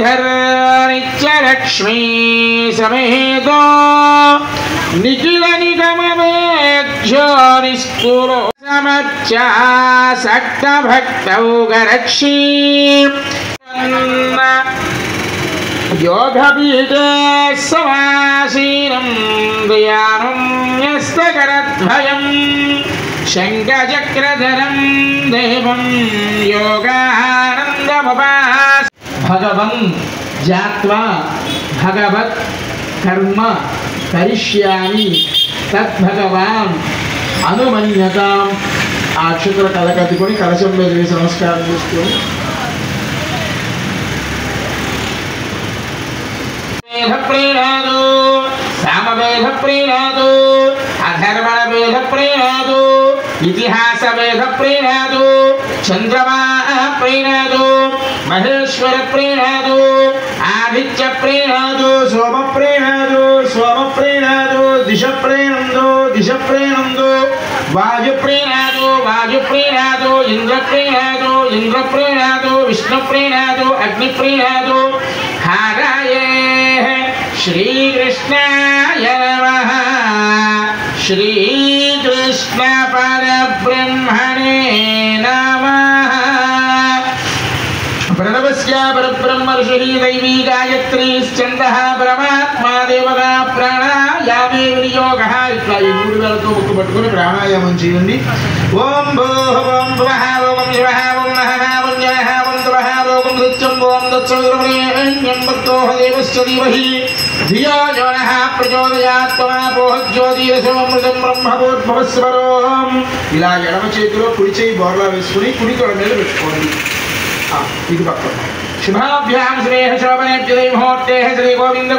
శ్రీధర్ నిత్యలక్ష్మీ సమేతో నిఖిల నిగమవేద్యో నిష్ఠురో సమర్చా సక్త భక్తౌగరక్షీ యోగపీఠే సమాసీనం దయానం న్యస్తకరద్వయం శంఖచక్రధరం దేవం యోగానందముపాస్ భగవన్ జాత్వా భగవత్ కర్మ కరిష్యామి తద్భగవాన్ అనుమన్యతాం. ఆ అక్షతుల కలకత్తుకొని కలశం మీద వేసి నమస్కారం చేసుకొని ప్రీణాదు సామవేద ప్రీణాదు అధర్వణ వేద ప్రీణాదు ఇతిహాస వేద ప్రీణాదు చంద్రమా ప్రీణాదు మహేశ్వర ప్రీణాదు ఆదిత్య ప్రీణాదు సోమ ప్రీణాదు సోమ ప్రీణాదు దిశ ప్రీణందు దిశ ప్రీణందు వాయు ప్రీణాదు వాయు ప్రీణాదు ఇంద్ర ప్రీణాదు ఇంద్ర ప్రీణాదు విష్ణు ప్రీణాదు అగ్ని ప్రీణాదు హారాయే శ్రీకృష్ణాయ నమః. శ్రీకృష్ణ పరబ్రహ్మణే నమః. ప్రణవస్య పరబ్రహ్మ ఋషి దైవీ గాయత్రీ స్కందః పరమాత్మా దేవతా ప్రాణాయామే వినియోగః. ఇట్లా ఈ 3 వేలతో ముక్కు పట్టుకొని ప్రాణాయామం చేయండి. ఓం భూః ఓం భువః ఓం శివః ఓం నః ఓం జనః ఓం తపః ఓం సత్యం ఓం దత్సవితుర్వరేణ్యం భర్గో దేవస్య ధీమహి ధియో యో నః ప్రచోదయాత్. తమాపోః జ్యోతిరసోమృతం బ్రహ్మభూర్భువస్వరోం. ఇలా ఎడమ చేతిలో కుడి చేయి బోర్లా వేసుకుని కుడి తొడ మీద పెట్టుకోండి. ఇది పక్కన శుభాభ్యాం శ్రేయ శోభనే ముహూర్తే శ్రీ గోవింద